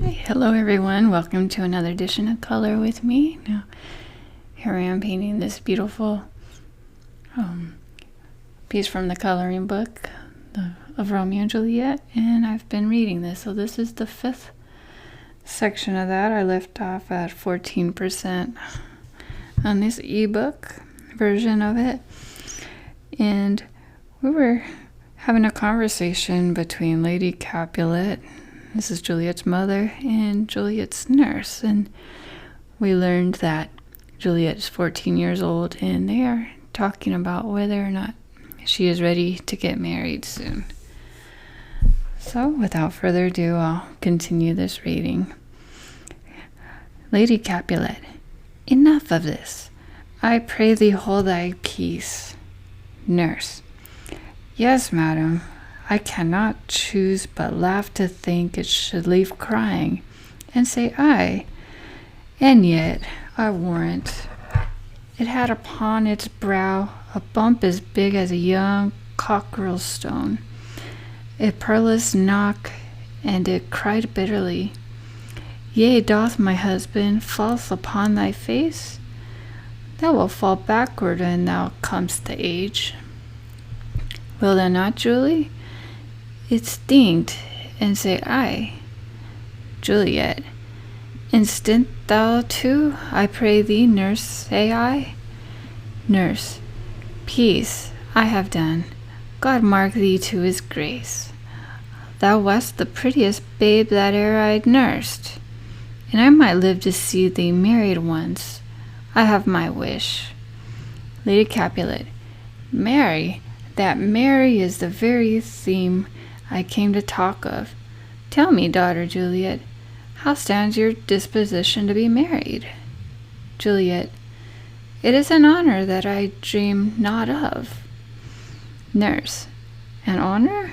Hello everyone, welcome to another edition of Color with me. Now, here I am painting this beautiful piece from the coloring book of Romeo and Juliet, and I've been reading this. So this is the 5th section of that. I left off at 14% on this ebook version of it, and we were having a conversation between Lady Capulet, this is Juliet's mother, and Juliet's nurse, and we learned that Juliet is 14 years old, and they are talking about whether or not she is ready to get married soon. So without further ado, I'll continue this reading. Lady Capulet, enough of this. I pray thee hold thy peace. Nurse, yes, madam. I cannot choose but laugh to think it should leave crying, and say aye. And yet, I warrant, it had upon its brow a bump as big as a young cockerel stone, a perilous knock, and it cried bitterly, Yea, doth my husband false upon thy face? Thou wilt fall backward when thou comest to age. Will thou not, Julie? It stinged, and say aye. Juliet, instant thou too, I pray thee, nurse, say I. Nurse, peace, I have done. God mark thee to his grace. Thou wast the prettiest babe that e'er I'd nursed, and I might live to see thee married once. I have my wish. Lady Capulet, marry, that marry is the very theme I came to talk of. Tell me, daughter Juliet, how stands your disposition to be married? Juliet, it is an honor that I dream not of. Nurse, an honor?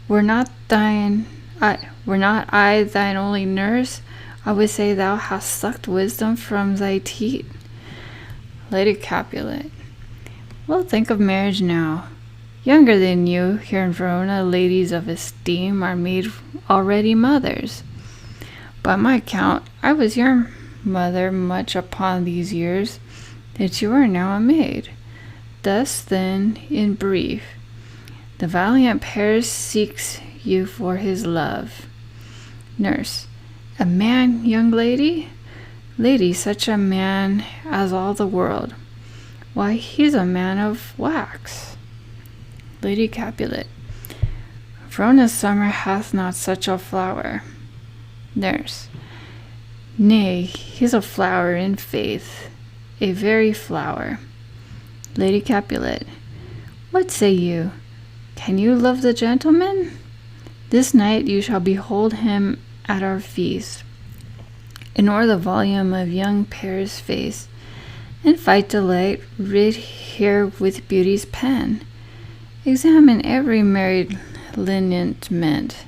Were not I thine only nurse, I would say thou hast sucked wisdom from thy teat. Lady Capulet, well, think of marriage now. Younger than you, here in Verona, ladies of esteem are made already mothers. By my count, I was your mother much upon these years, that you are now a maid. Thus, then, in brief, the valiant Paris seeks you for his love. Nurse, a man, young lady? Lady, such a man as all the world. Why, he's a man of wax. Lady Capulet, Verona's summer hath not such a flower. Nurse, nay, he's a flower in faith, a very flower. Lady Capulet, what say you? Can you love the gentleman? This night you shall behold him at our feast, and o'er the volume of young Paris' face, and fight delight writ here with beauty's pen. Examine every married lineament,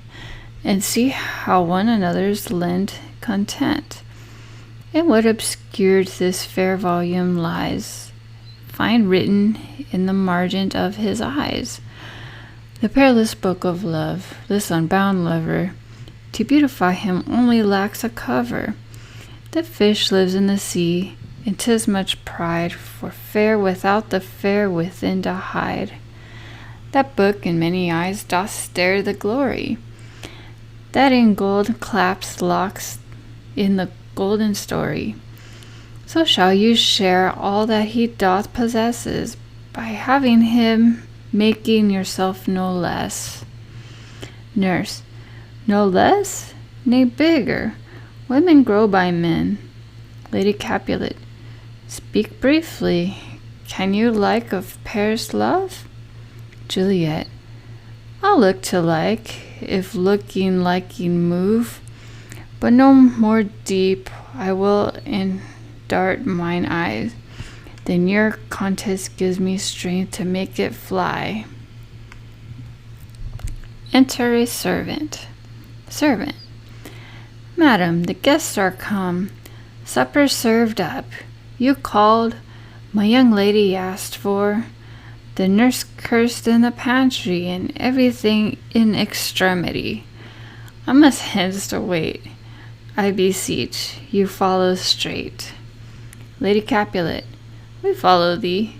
and see how one another's lend content. In what obscured this fair volume lies, find written in the margin of his eyes, the peerless book of love. This unbound lover, to beautify him only lacks a cover. The fish lives in the sea, and 'tis much pride for fair without the fair within to hide. That book in many eyes doth stare the glory, that in gold claps locks in the golden story. So shall you share all that he doth possesses, by having him, making yourself no less. Nurse, no less? Nay, bigger. Women grow by men. Lady Capulet, speak briefly. Can you like of Paris love? Juliet, I'll look to like, if looking liking move, but no more deep I will indart mine eyes, than your contest gives me strength to make it fly. Enter a servant. Servant, Madam, the guests are come, supper served up. You called, my young lady asked for, the nurse cursed in the pantry, and everything in extremity. I must hence wait. I beseech you follow straight. Lady Capulet, we follow thee.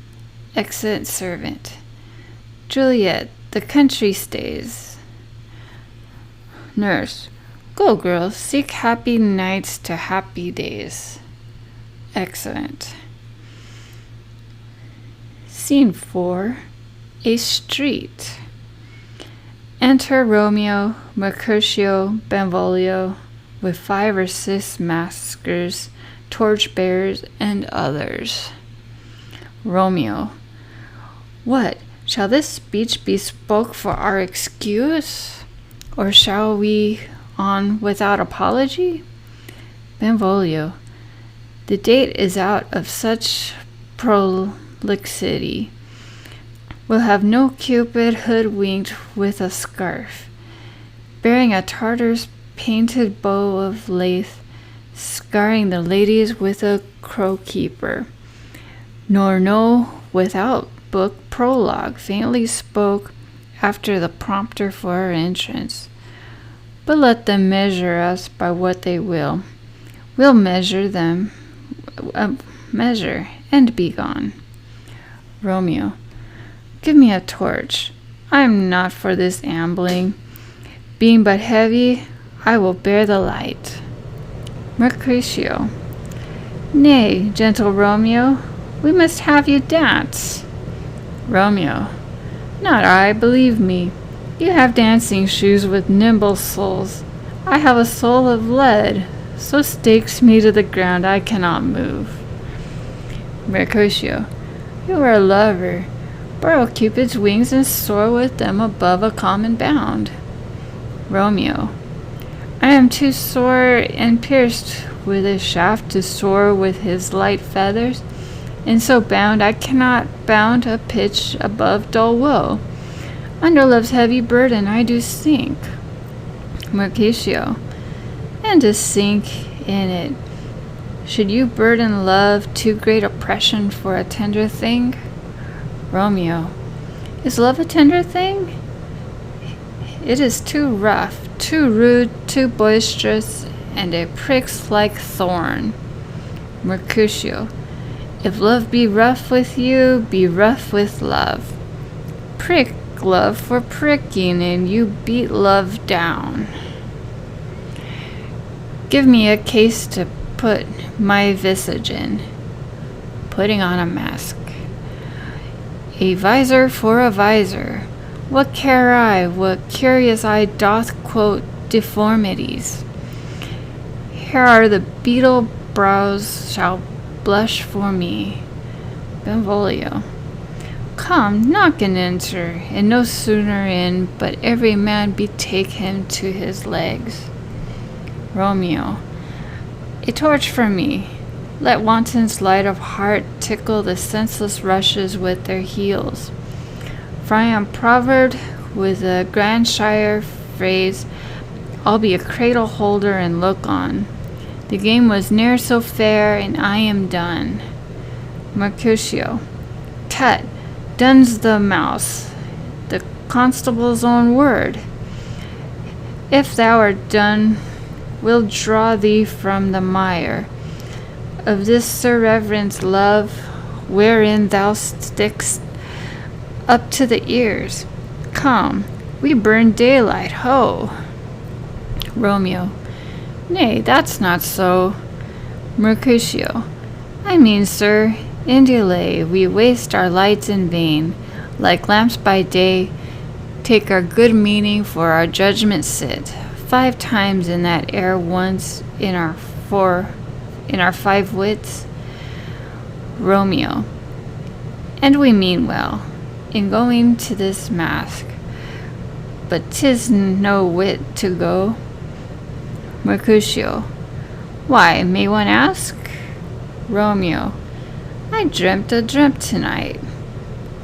Exit servant. Juliet, the country stays. Nurse, go girls, seek happy nights to happy days. Excellent. Scene 4. A street. Enter Romeo, Mercutio, Benvolio, with 5 or 6 maskers, torch-bearers, and others. Romeo. What, shall this speech be spoke for our excuse? Or shall we on without apology? Benvolio. The date is out of such prolixity. We'll have no Cupid hoodwinked with a scarf, bearing a Tartar's painted bow of lath, scarring the ladies with a crow-keeper. Nor no without book prologue faintly spoke after the prompter for our entrance. But let them measure us by what they will. We'll measure them, measure, and be gone. Romeo. Give me a torch. I am not for this ambling. Being but heavy, I will bear the light. Mercutio. Nay, gentle Romeo, we must have you dance. Romeo. Not I, believe me. You have dancing shoes with nimble soles. I have a soul of lead, so stakes me to the ground I cannot move. Mercutio. You are a lover. Borrow Cupid's wings and soar with them above a common bound. Romeo. I am too sore and pierced with a shaft to soar with his light feathers, and so bound I cannot bound a pitch above dull woe. Under love's heavy burden I do sink. Mercutio. And to sink in it, should you burden love too great oppression for a tender thing? Romeo. Is love a tender thing? It is too rough, too rude, too boisterous, and it pricks like thorn. Mercutio. If love be rough with you, be rough with love. Prick love for pricking, and you beat love down. Give me a case to put my visage in. Putting on a mask. A visor for a visor. What care I what curious eye doth quote deformities? Here are the beetle brows shall blush for me. Benvolio. Come, knock and enter, and no sooner in, but every man betake him to his legs. Romeo. A torch for me. Let wantons light of heart tickle the senseless rushes with their heels. For I am proverbed with a Grandshire phrase, I'll be a cradle holder and look on. The game was ne'er so fair, and I am done. Mercutio. Tut, done's the mouse, the constable's own word. If thou art done, we'll draw thee from the mire of this Sir Reverend's love, wherein thou stickst up to the ears. Come, we burn daylight, ho! Romeo. Nay, that's not so. Mercutio. I mean, sir, in delay we waste our lights in vain, like lamps by day, take our good meaning for our judgment sit, 5 times in that air once in our 5 wits. Romeo. And we mean well, in going to this mask, but 'tis no wit to go. Mercutio. Why, may one ask? Romeo. I dreamt a dream tonight.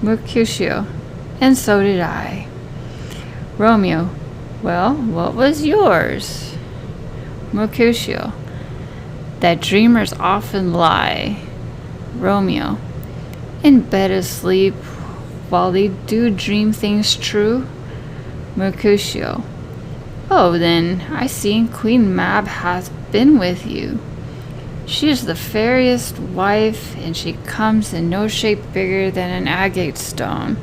Mercutio. And so did I. Romeo. Well, what was yours? Mercutio. That dreamers often lie. Romeo. In bed asleep, while they do dream things true. Mercutio. Oh, then I see Queen Mab hath been with you. She is the fairest wife, and she comes in no shape bigger than an agate stone.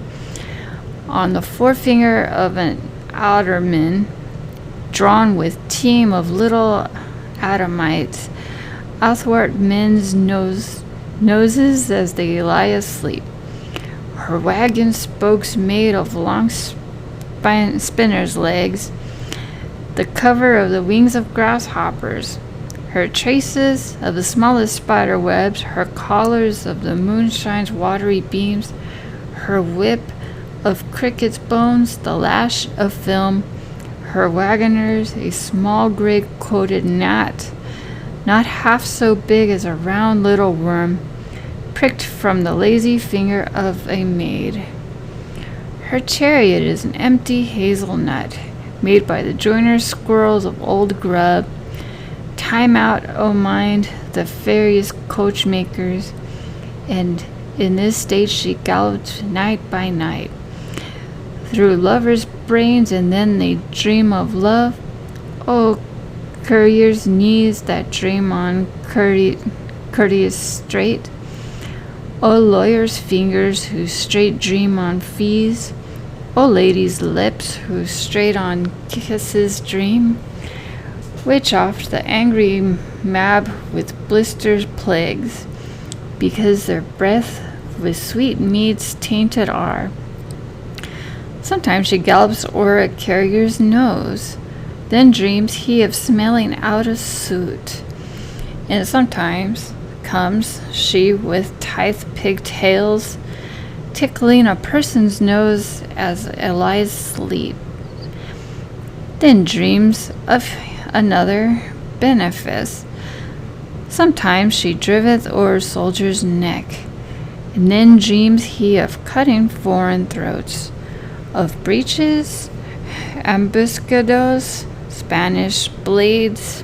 On the forefinger of an alderman, drawn with team of little Adamites, athwart men's noses as they lie asleep. Her wagon spokes made of long spinner's legs, the cover of the wings of grasshoppers, her traces of the smallest spider webs, her collars of the moonshine's watery beams, her whip of cricket's bones, the lash of film, her wagoners a small gray-coated gnat, not half so big as a round little worm, pricked from the lazy finger of a maid. Her chariot is an empty hazelnut, made by the joiner's squirrels of old grub. Time out, O mind, the veriest coachmakers, and in this state she galloped night by night through lovers' brains, and then they dream of love. O couriers' knees that dream on courteous straight. O lawyers' fingers who straight dream on fees. O ladies' lips who straight on kisses dream, which oft the angry Mab with blisters plagues, because their breath with sweet meats tainted are. Sometimes she gallops o'er a carrier's nose, then dreams he of smelling out a suit, and sometimes comes she with tithe pigtails, tickling a person's nose as it lies asleep, then dreams of another benefice. Sometimes she driveth o'er a soldier's neck, and then dreams he of cutting foreign throats, of breaches, ambuscados, Spanish blades,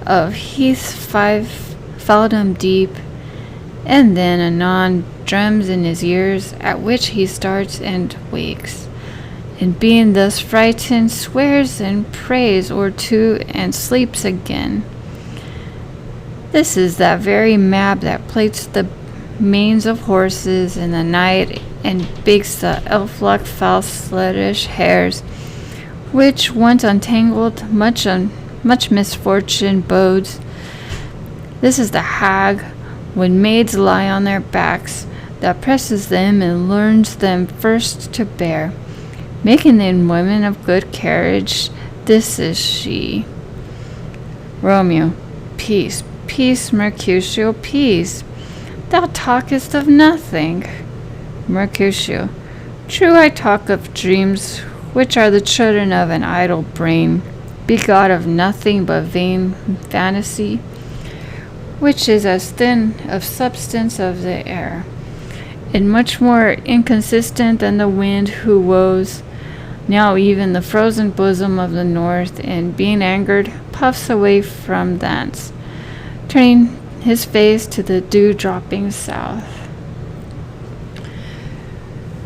of heaths 5 fathom deep, and then anon drums in his ears, at which he starts and wakes, and being thus frightened, swears and prays or two, and sleeps again. This is that very Mab that plaits the manes of horses in the night, and bakes the elf-like foul sluttish hairs, which once untangled much misfortune bodes. This is the hag, when maids lie on their backs, that presses them and learns them first to bear, making them women of good carriage. This is she. Romeo, peace, peace, Mercutio, peace. Thou talkest of nothing. Mercutio, true, I talk of dreams, which are the children of an idle brain, begot of nothing but vain fantasy, which is as thin of substance of the air, and much more inconsistent than the wind who woes now even the frozen bosom of the north, and being angered, puffs away from thence, turning his face to the dew-dropping south.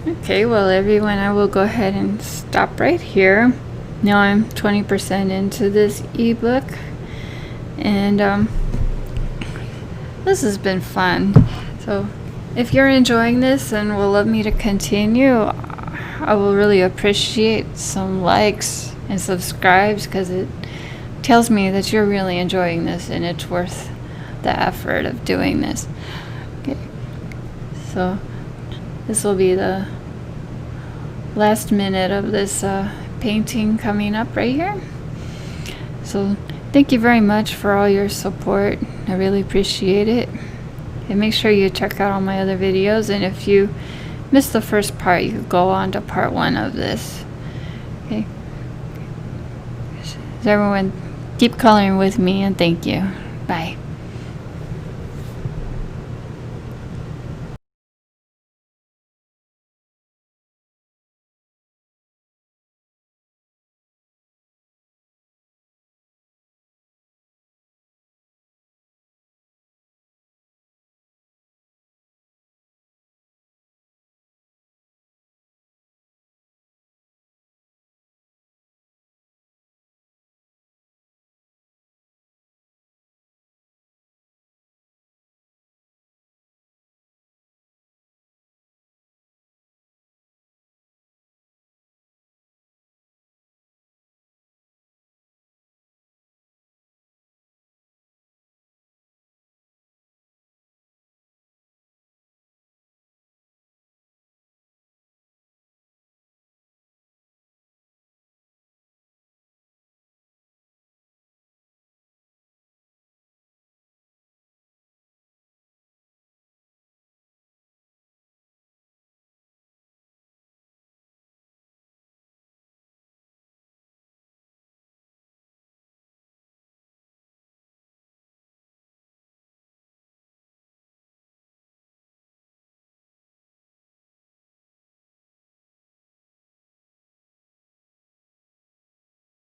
Okay, well everyone, I will go ahead and stop right here. Now I'm 20% into this ebook, and this has been fun. So if you're enjoying this and will love me to continue, I will really appreciate some likes and subscribes, because it tells me that you're really enjoying this and it's worth the effort of doing this. Okay, so this will be the last minute of this painting coming up right here. So thank you very much for all your support. I really appreciate it. And make sure you check out all my other videos, and if you missed the first part, you could go on to part 1 of this. Okay, so everyone, keep coloring with me, and thank you. Bye.